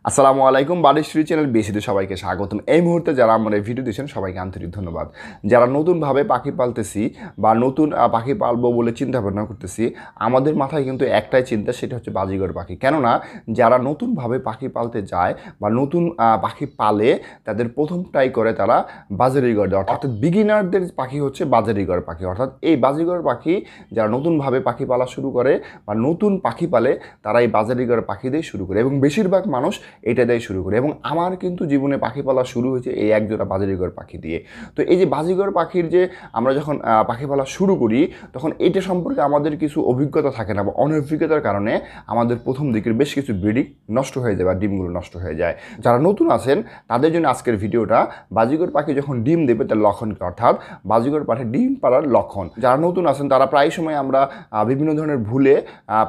আসসালামু আলাইকুম বাড়িশ্রী চ্যানেল বেশিতে সবাইকে স্বাগতম। এই মুহূর্তে যারা আমার এই ভিডিও দিচ্ছেন সবাইকে আন্তরিক ধন্যবাদ। যারা নতুনভাবে পাখি পালতেছি বা নতুন পাখি পালবো বলে চিন্তা ভাবনা করতেছি, আমাদের মাথায় কিন্তু একটাই চিন্তা, সেটা হচ্ছে বাজিগর পাখি। কেননা যারা নতুনভাবে পাখি পালতে যায় বা নতুন পাখি পালে, তাদের প্রথম ট্রাই করে তারা বাজিগর দেওয়া, অর্থাৎ বিগিনারদের পাখি হচ্ছে বাজিগর পাখি। অর্থাৎ এই বাজিগর পাখি যারা নতুনভাবে পাখি পালা শুরু করে বা নতুন পাখি পালে, তারা এই বাজিগর পাখি দিয়ে শুরু করে এবং বেশিরভাগ মানুষ এটা দিয়ে শুরু করে। এবং আমার কিন্তু জীবনে পাখি পালা শুরু হয়েছে এই একজোড়া বাজিগর পাখি দিয়ে। তো এই যে বাজিগর পাখির যে আমরা যখন পাখি পালা শুরু করি, তখন এটা সম্পর্কে আমাদের কিছু অভিজ্ঞতা থাকে না, বা অনভিজ্ঞতার কারণে আমাদের প্রথম দিকের বেশ কিছু ব্রিডিং নষ্ট হয়ে যায় বা ডিমগুলো নষ্ট হয়ে যায়। যারা নতুন আছেন তাদের জন্য আজকের ভিডিওটা, বাজিগর পাখি যখন ডিম দেবে তার লক্ষণকে, অর্থাৎ বাজিগর পাখি ডিম পাড়ার লক্ষণ। যারা নতুন আছেন তারা প্রায় সময় আমরা বিভিন্ন ধরনের ভুলে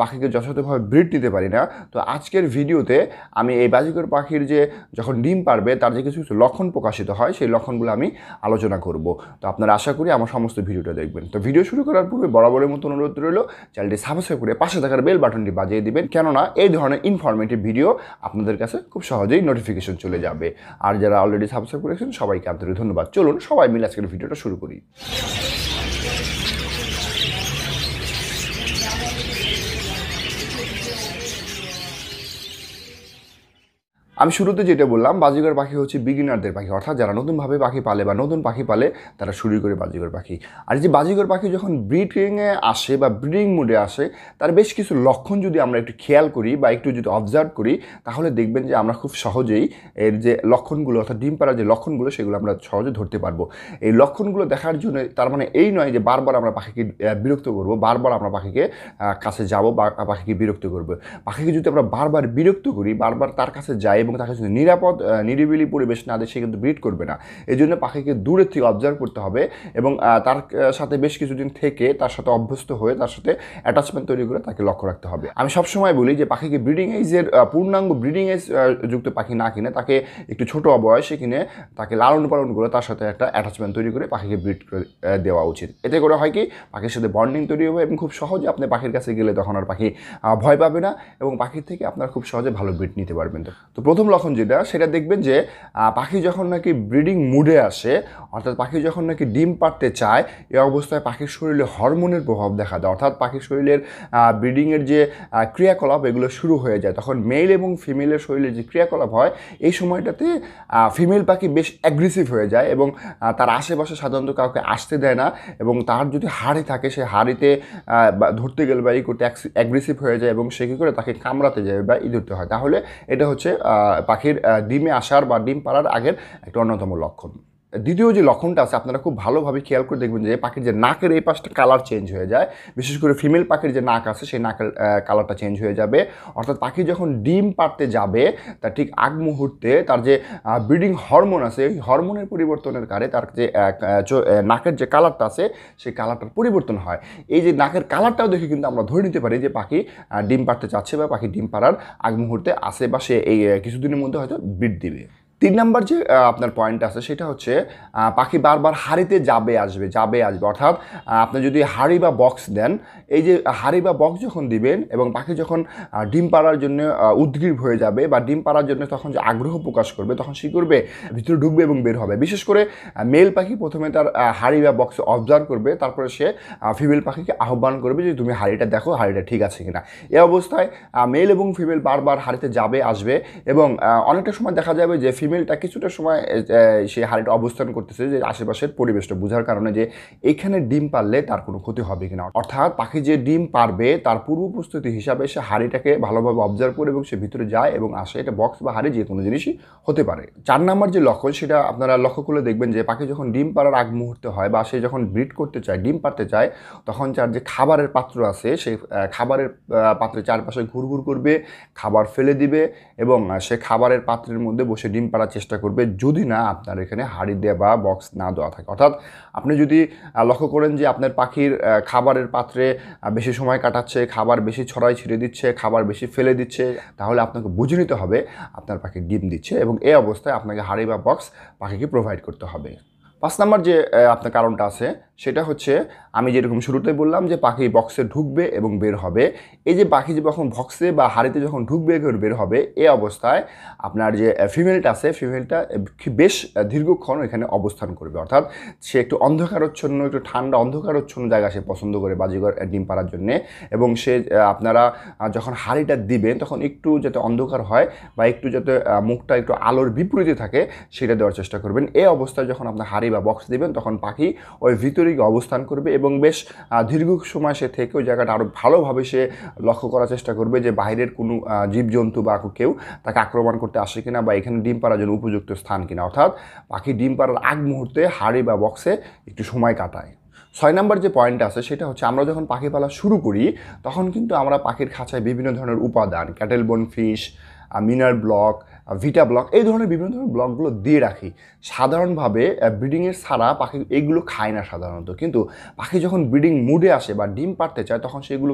পাখিকে যথাযথভাবে ব্রিড নিতে পারি না। তো আজকের ভিডিওতে আমি এই বাজিগর পাখির যে যখন ডিম পারবে তার যে কিছু লক্ষণ প্রকাশিত হয়, সেই লক্ষণগুলো আমি আলোচনা করব। তো আপনারা আশা করি আমার সমস্ত ভিডিওটা দেখবেন। তো ভিডিও শুরু করার পূর্বে বরাবরের মতো অনুরোধ রইল, চ্যানেলটি সাবস্ক্রাইব করে পাশে থাকার বেল বাটনটি বাজিয়ে দিবেন, কেননা এই ধরনের ইনফরমেটিভ ভিডিও আপনাদের কাছে খুব সহজেই নোটিফিকেশন চলে যাবে। আর যারা অলরেডি সাবস্ক্রাইব করেছেন সবাইকে আন্তরিক ধন্যবাদ। চলুন সবাই মিলে আজকের ভিডিওটা শুরু করি। আমি শুরুতে যেটা বললাম, বাজিগর পাখি হচ্ছে বিগিনারদের পাখি, অর্থাৎ যারা নতুনভাবে পাখি পালে বা নতুন পাখি পালে তারা শুরু করে বাজিগর পাখি। আর যে বাজিগর পাখি যখন ব্রিডিংয়ে আসে বা ব্রিডিং মুডে আসে, তার বেশ কিছু লক্ষণ যদি আমরা একটু খেয়াল করি বা একটু যদি অবজার্ভ করি, তাহলে দেখবেন যে আমরা খুব সহজেই এর যে লক্ষণগুলো, অর্থাৎ ডিম পাড়ার যে লক্ষণগুলো, সেগুলো আমরা সহজে ধরতে পারবো। এই লক্ষণগুলো দেখার জন্য তার মানে এই নয় যে বারবার আমরা পাখিকে বিরক্ত করবো, বারবার আমরা পাখিকে কাছে যাবো বা পাখিকে বিরক্ত করবো। পাখিকে যদি আমরা বারবার বিরক্ত করি, বারবার তার কাছে যাই এবং তাকে যদি নিরাপদ নিরিবিলি পরিবেশ না দেয়, সে কিন্তু ব্রিড করবে না। এই জন্য পাখিকে দূরের থেকে অবজার্ভ করতে হবে এবং তার সাথে বেশ কিছুদিন থেকে তার সাথে অভ্যস্ত হয়ে তার সাথে অ্যাটাচমেন্ট তৈরি করে তাকে লক্ষ্য রাখতে হবে। আমি সবসময় বলি যে পাখিকে ব্রিডিং এজের পূর্ণাঙ্গ ব্রিডিং এজ যুক্ত পাখি না কিনে, তাকে একটু ছোট বয়সে কিনে তাকে লালন পালন করে তার সাথে একটা অ্যাটাচমেন্ট তৈরি করে পাখিকে ব্রিড করে দেওয়া উচিত। এতে করে হয় কি, পাখির সাথে বন্ডিং তৈরি হবে এবং খুব সহজে আপনি পাখির কাছে গেলে তখন আর পাখি ভয় পাবে না এবং পাখির থেকে আপনারা খুব সহজে ভালো ব্রিড নিতে পারবেন। তো প্রথম লক্ষণ যেটা, সেটা দেখবেন যে পাখি যখন নাকি ব্রিডিং মুডে আসে, অর্থাৎ পাখি যখন নাকি ডিম পাড়তে চায়, এই অবস্থায় পাখির শরীরে হরমোনের প্রভাব দেখা দেয়, অর্থাৎ পাখির শরীরের ব্রিডিংয়ের যে ক্রিয়াকলাপ এগুলো শুরু হয়ে যায়। তখন মেল এবং ফিমেলের শরীরে যে ক্রিয়াকলাপ হয়, এই সময়টাতে ফিমেল পাখি বেশ অ্যাগ্রেসিভ হয়ে যায় এবং তার আশেপাশে সাধারণত কাউকে আসতে দেয় না, এবং তার যদি হাড়ি থাকে সে হাড়িতে ধরতে গেলে বা ই করতে অ্যাগ্রেসিভ হয়ে যায় এবং সে কী করে তাকে কামড়াতে যায় বা ই ধরতে হয়। তাহলে এটা হচ্ছে পাখির ডিমে আসার বা ডিম পাড়ার আগের একটা অন্যতম লক্ষণ। দ্বিতীয় যে লক্ষণটা আছে, আপনারা খুব ভালোভাবে খেয়াল করে দেখবেন যে পাখির যে নাকের এই পাশটা কালার চেঞ্জ হয়ে যায়। বিশেষ করে ফিমেল পাখির যে নাক আছে, সেই নাকের কালারটা চেঞ্জ হয়ে যাবে। অর্থাৎ পাখি যখন ডিম পাড়তে যাবে তার ঠিক আগ মুহূর্তে তার যে ব্রিডিং হরমোন আছে, এই হরমোনের পরিবর্তনের কারণে তার যে নাকের যে কালারটা আছে, সেই কালারটার পরিবর্তন হয়। এই যে নাকের কালারটাও দেখে কিন্তু আমরা ধরে নিতে পারি যে পাখি ডিম পাড়তে চাচ্ছে বা পাখি ডিম পাড়ার আগ মুহূর্তে আসে বা সে এই কিছুদিনের মধ্যে হয়তো ব্রিড দিবে। 3 নাম্বার যে আপনার পয়েন্ট আছে, সেটা হচ্ছে পাখি বারবার হাঁড়িতে যাবে আসবে। অর্থাৎ আপনি যদি হাঁড়ি বা বক্স দেন, এই যে হাঁড়ি বা বক্স যখন দিবেন এবং পাখি যখন ডিম পাড়ার জন্য উদ্গ্রীব হয়ে যাবে বা ডিম পাড়ার জন্য তখন যে আগ্রহ প্রকাশ করবে, তখন সে করবে ভিতরে ঢুকবে এবং বের হবে। বিশেষ করে মেল পাখি প্রথমে তার হাঁড়ি বা বক্সে অবজার্ভ করবে, তারপরে সে ফিমেল পাখিকে আহ্বান করবে যে তুমি হাঁড়িটা দেখো, হাঁড়িটা ঠিক আছে কিনা। এই অবস্থায় মেল এবং ফিমেল বারবার হাঁড়িতে যাবে আসবে এবং অনেকটা সময় দেখা যাবে যে ফিমেলটা কিছুটা সময় সে হাঁড়িটা অবস্থান করতেছে যে আশেপাশের পরিবেশটা বোঝার কারণে যে এখানে ডিম পারলে তার কোনো ক্ষতি হবে কিনা। অর্থাৎ পাখি যে ডিম পারবে তার পূর্ব প্রস্তুতি হিসাবে সে হাঁড়িটাকে ভালোভাবে অবজার্ভ করে এবং সে ভিতরে যায় এবং আসে। এটা বক্স বা হাঁড়ি যে কোনো জিনিসই হতে পারে। 4 নাম্বার যে লক্ষণ, সেটা আপনারা লক্ষ্য করলে দেখবেন যে পাখি যখন ডিম পাড়ার আগ মুহূর্তে হয় বা সে যখন ব্রিড করতে চায়, ডিম পাড়তে চায়, তখন তার যে খাবারের পাত্র আছে, সেই খাবারের পাত্রের চারপাশে ঘুরঘুর করবে, খাবার ফেলে দিবে এবং সে খাবারের পাত্রের মধ্যে বসে ডিম পাড়ার চেষ্টা করবে, যদি না আপনার এখানে হাঁড়ি দেওয়া বা বক্স না দেওয়া থাকে। অর্থাৎ আপনি যদি লক্ষ্য করেন যে আপনার পাখির খাবারের পাত্রে বেশি সময় কাটাচ্ছে, খাবার বেশি ছড়াই ছিঁড়ে দিচ্ছে, খাবার বেশি ফেলে দিচ্ছে, তাহলে আপনাকে বুঝে নিতে হবে আপনার পাখি ডিম দিচ্ছে এবং এই অবস্থায় আপনাকে হাঁড়ি বা বক্স পাখিকে প্রোভাইড করতে হবে। 5 নাম্বার যে আপনার কারণটা আছে, সেটা হচ্ছে আমি যেরকম শুরুতে বললাম যে পাখি বক্সে ঢুকবে এবং বের হবে। এই যে পাখি যে যখন বক্সে বা হাড়িতে যখন ঢুকবে বের হবে, এই অবস্থায় আপনার যে ফিমেলটা আছে, ফিমেলটা বেশ দীর্ঘক্ষণ এখানে অবস্থান করবে। অর্থাৎ সে একটু অন্ধকারচ্ছন্ন, একটু ঠান্ডা অন্ধকারচ্ছন্ন জায়গা সে পছন্দ করে বাজিঘর ডিম পাড়ার জন্যে। এবং সে আপনারা যখন হাঁড়িটা দিবেন তখন একটু যাতে অন্ধকার হয় বা একটু যাতে মুখটা একটু আলোর বিপরীতে থাকে সেটা দেওয়ার চেষ্টা করবেন। এই অবস্থায় যখন আপনার হাঁড়ি বা বক্স দিবেন তখন পাখি ওই ভিতরে গিয়ে অবস্থান করবে এবং বেশ দীর্ঘ সময় সে থেকে ওই জায়গাটা আরও ভালোভাবে সে লক্ষ্য করার চেষ্টা করবে যে বাইরের কোনো জীবজন্তু বা কেউ তাকে আক্রমণ করতে আসে কিনা বা এখানে ডিম পাড়ার জন্য উপযুক্ত স্থান কিনা। অর্থাৎ পাখি ডিম পাড়ার আগ মুহূর্তে হাঁড়ি বা বক্সে একটু সময় কাটায়। 6 নম্বর যে পয়েন্ট আছে সেটা হচ্ছে আমরা যখন পাখি পালা শুরু করি তখন কিন্তু আমরা পাখির খাঁচায় বিভিন্ন ধরনের উপাদান, ক্যাটেল বোন ফিশ, মিনার ব্লক, ভিটা ব্লক, এই ধরনের বিভিন্ন ধরনের ব্লকগুলো দিয়ে রাখি। সাধারণভাবে ব্রিডিংয়ের ছাড়া পাখি এগুলো খায় না সাধারণত, কিন্তু পাখি যখন ব্রিডিং মুডে আসে বা ডিম পাড়তে চায় তখন সেগুলো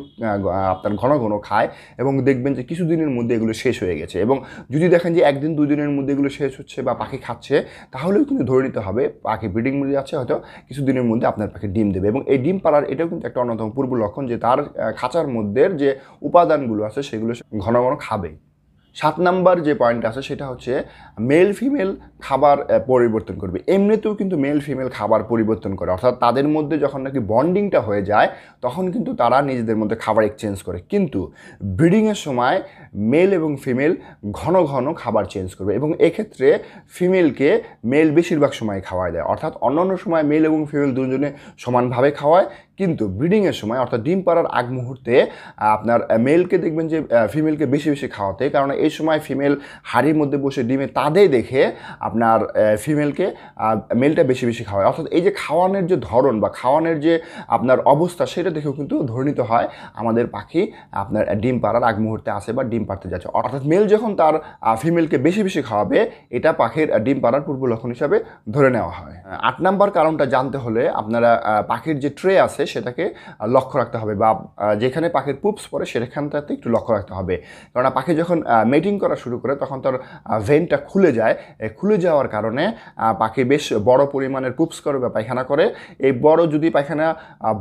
আপনার ঘন ঘন খায় এবং দেখবেন যে কিছুদিনের মধ্যে এগুলো শেষ হয়ে গেছে। এবং যদি দেখেন যে একদিন দুদিনের মধ্যে এগুলো শেষ হচ্ছে বা পাখি খাচ্ছে, তাহলেও কিন্তু ধরে নিতে হবে পাখি ব্রিডিং মুডে আছে, হয়তো কিছুদিনের মধ্যে আপনার পাখি ডিম দেবে। এবং এই ডিম পাড়ার এটাও কিন্তু একটা অন্যতম পূর্ব লক্ষণ যে তার খাঁচার মধ্যে যে উপাদানগুলো আছে সেগুলো ঘন ঘন খাবে। 7 নাম্বার যে পয়েন্ট আছে সেটা হচ্ছে মেল ফিমেল খাবার পরিবর্তন করবে। এমনিতেও কিন্তু মেল ফিমেল খাবার পরিবর্তন করে, অর্থাৎ তাদের মধ্যে যখন নাকি বন্ডিংটা হয়ে যায় তখন কিন্তু তারা নিজেদের মধ্যে খাবার এক্সচেঞ্জ করে। কিন্তু ব্রিডিংয়ের সময় মেল এবং ফিমেল ঘন ঘন খাবার চেঞ্জ করবে এবং এক্ষেত্রে ফিমেলকে মেল বেশিরভাগ সময় খাওয়ায় দেয়। অর্থাৎ অন্যান্য সময় মেল এবং ফিমেল দুজনে সমানভাবে খাওয়ায়, কিন্তু ব্রিডিংয়ের সময় অর্থাৎ ডিম পাড়ার আগ মুহূর্তে আপনার মেলকে দেখবেন যে ফিমেলকে বেশি বেশি খাওয়াতে, কারণ এই সময় ফিমেল হাড়ির মধ্যে বসে ডিমে তাদের দেখে আপনার ফিমেলকে মেলটা বেশি বেশি খাওয়ায়। অর্থাৎ এই যে খাওয়ানোর যে ধরন বা খাওয়ানোর যে আপনার অবস্থা সেটা দেখেও কিন্তু ধরে নিতে হয় আমাদের পাখি আপনার ডিম পাড়ার আগ মুহূর্তে আসে বা ডিম পাড়তে যাচ্ছে। অর্থাৎ মেল যখন তার ফিমেলকে বেশি বেশি খাওয়াবে এটা পাখির ডিম পাড়ার পূর্ব লক্ষণ হিসাবে ধরে নেওয়া হয়। 8 নাম্বার কারণটা জানতে হলে আপনারা পাখির যে ট্রে আছে সেটাকে লক্ষ্য রাখতে হবে বা যেখানে পাখির পুপস পড়ে সেখানটাতে একটু লক্ষ্য রাখতে হবে। কারণ পাখি যখন মেটিং করা শুরু করে তখন তার ভেন্টটা খুলে যায়। খুলে যাওয়ার কারণে পাখি বেশ বড় পরিমাণের পুপস করে বা পায়খানা করে। এই বড় যদি পায়খানা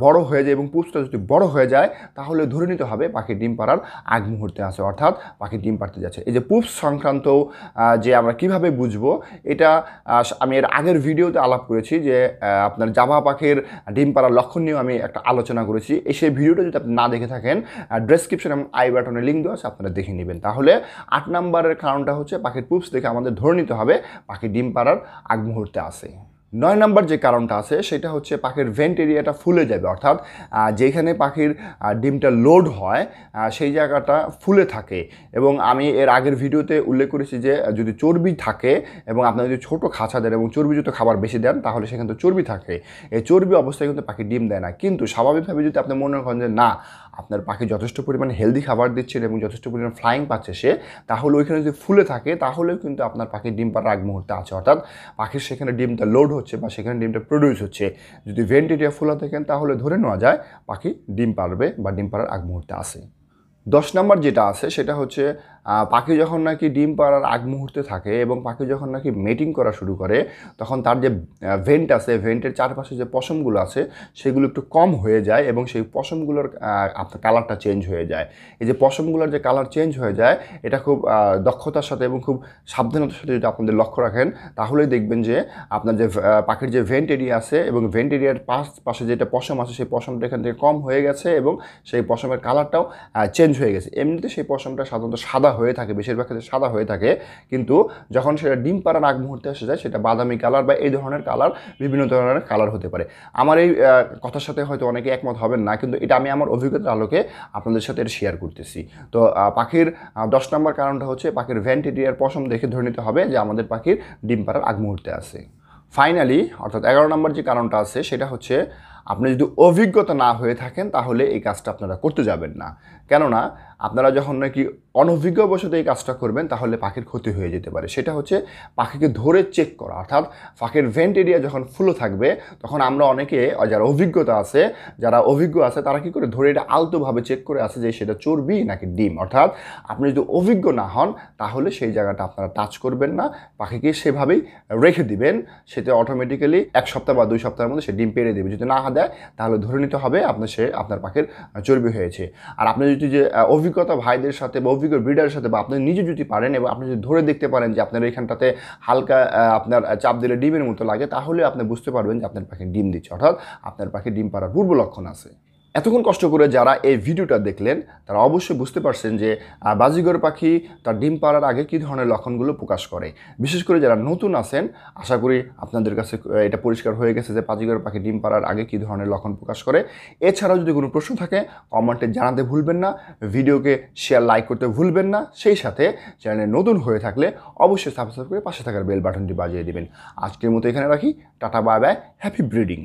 বড় হয়ে যায় এবং পুপসটা যদি বড় হয়ে যায় তাহলে ধরে নিতে হবে পাখি ডিম পাড়ার আগ মুহূর্তে আছে, অর্থাৎ পাখি ডিম পাড়তে যাচ্ছে। এই যে পুপস সংক্রান্ত যে আমরা কিভাবে বুঝবো এটা আমি এর আগের ভিডিওতে আলাপ করেছি যে আপনার জাভা পাখির ডিম পাড়ার লক্ষণ নিয়েও আমি একটা আলোচনা করেছি। সেই ভিডিওটা যদি আপনি না দেখে থাকেন ডেসক্রিপশন এবং আই বাটনে লিঙ্ক দেওয়া আছে, আপনারা দেখে নেবেন। তাহলে 8 নাম্বারের কারণটা হচ্ছে পাখির পুপস দেখে আমাদের ধরে নিতে হবে পাখি ডিম পাড়ার আগ মুহূর্তে আছে। 9 নাম্বার যে কারণটা আছে সেটা হচ্ছে পাখির ভেন্ট এরিয়াটা ফুলে যাবে, অর্থাৎ যেখানে পাখির ডিমটা লোড হয় সেই জায়গাটা ফুলে থাকে। এবং আমি এর আগের ভিডিওতে উল্লেখ করেছি যে যদি চর্বি থাকে এবং আপনারা যদি ছোটো খাঁচা দেন এবং চর্বিযুক্ত খাবার বেশি দেন তাহলে সেখানে তো চর্বি থাকে, এই চর্বি অবস্থায় কিন্তু পাখি ডিম দেয় না। কিন্তু স্বাভাবিকভাবে যদি আপনি মনে করেন যে না আপনার পাখি যথেষ্ট পরিমাণে হেলদি খাবার দিচ্ছেন এবং যথেষ্ট পরিমাণ ফ্লাইং পাচ্ছে সে, তাহলে ওইখানে যদি ফুলে থাকে তাহলেও কিন্তু আপনার পাখি ডিম পাড়ার আগ মুহূর্তে আছে, অর্থাৎ পাখির সেখানে ডিমটা লোড হচ্ছে বা সেখানে ডিমটা প্রডিউস হচ্ছে। যদি ভেন্ট এরিয়া ফুলা থাকেন তাহলে ধরে নেওয়া যায় পাখি ডিম পারবে বা ডিম পাড়ার আগ মুহূর্তে আছে। 10 নাম্বার যেটা আছে সেটা হচ্ছে পাখি যখন নাকি ডিম পাড়ার আগ মুহূর্তে থাকে এবং পাখি যখন নাকি মেটিং করা শুরু করে তখন তার যে ভেন্ট আছে, ভেন্টের চারপাশে যে পশমগুলো আছে সেগুলো একটু কম হয়ে যায় এবং সেই পশমগুলোর আপনার কালারটা চেঞ্জ হয়ে যায়। এই যে পশমগুলোর যে কালার চেঞ্জ হয়ে যায় এটা খুব দক্ষতার সাথে এবং খুব সাবধানতার সাথে যদি আপনাদের লক্ষ্য রাখেন তাহলেই দেখবেন যে আপনার যে পাখির যে ভেন্ট এরিয়া আছে এবং ভেন্ট এরিয়ার পাশে যেটা পশম আছে সেই পশমটা এখান থেকে কম হয়ে গেছে এবং সেই পশমের কালারটাও চেঞ্জ হয়ে গেছে। এমনিতে সেই পশমটা সাধারণত সাদা হয়ে থাকে, বেশিরভাগ ক্ষেত্রে সাদা হয়ে থাকে, কিন্তু যখন সেটা ডিম পাড়ার আগ মুহূর্তে এসে যায় সেটা বাদামি কালার বা এই ধরনের কালার, বিভিন্ন ধরনের কালার হতে পারে। আমার এই কথার সাথে হয়তো অনেকে একমত হবেন না, কিন্তু এটা আমি আমার অভিজ্ঞতার আলোকে আপনাদের সাথে এটা শেয়ার করতেছি। তো পাখির 10 নম্বর কারণটা হচ্ছে পাখির ভেন্ট এরিয়ার পশম দেখে ধরে নিতে হবে যে আমাদের পাখির ডিম পাড়ার আগ মুহূর্তে আছে। ফাইনালি অর্থাৎ 11 নম্বর যে কারণটা আছে সেটা হচ্ছে আপনি যদি অভিজ্ঞতা না হয়ে থাকেন তাহলে এই কাজটা আপনারা করতে যাবেন না। কেননা আপনারা যখন নাকি অনভিজ্ঞবশত এই কাজটা করবেন তাহলে পাখির ক্ষতি হয়ে যেতে পারে। সেটা হচ্ছে পাখিকে ধরে চেক করা, অর্থাৎ পাখির ভেন্ট এরিয়া যখন ফুলো থাকবে তখন আমরা অনেকে যারা অভিজ্ঞ আছে তারা কী করে ধরে এটা আলতোভাবে চেক করে আছে যে সেটা চর্বি নাকি ডিম। অর্থাৎ আপনি যদি অভিজ্ঞ না হন তাহলে সেই জায়গাটা আপনারা টাচ করবেন না, পাখিকে সেভাবেই রেখে দিবেন, সেটা অটোমেটিক্যালি 1 সপ্তাহ বা 2 সপ্তাহের মধ্যে সে ডিম পেড়ে দেবে। যদি না দেয় তাহলে ধরে নিতে হবে আপনার পাখির চর্বি হয়েছে। আর আপনি যদি যে অভিজ্ঞতা ভাইদের সাথে বা অভিজ্ঞ ব্রিডারের সাথে বা আপনি নিজে যদি পারেন এবং আপনি যদি ধরে দেখতে পারেন যে আপনার এখানটাতে হালকা আপনার চাপ দিলে ডিমের মতো লাগে, তাহলে আপনি বুঝতে পারবেন যে আপনার পাখি ডিম দিচ্ছে, অর্থাৎ আপনার পাখি ডিম পাড়ার পূর্ব লক্ষণ আছে। এতক্ষণ কষ্ট করে যারা এই ভিডিওটা দেখলেন তারা অবশ্যই বুঝতে পারছেন যে বাজিগর পাখি তার ডিম পাড়ার আগে কী ধরনের লক্ষণগুলো প্রকাশ করে। বিশেষ করে যারা নতুন আছেন, আশা করি আপনাদের কাছে এটা পরিষ্কার হয়ে গেছে যে বাজিগর পাখি ডিম পাড়ার আগে কী ধরনের লক্ষণ প্রকাশ করে। এছাড়াও যদি কোনো প্রশ্ন থাকে কমেন্টে জানাতে ভুলবেন না, ভিডিওকে শেয়ার লাইক করতে ভুলবেন না, সেই সাথে চ্যানেলে নতুন হয়ে থাকলে অবশ্যই সাবস্ক্রাইব করে পাশে থাকার বেল বাটনটি বাজিয়ে দেবেন। আজকের মতো এখানে রাখি, tata bye bye, happy breeding.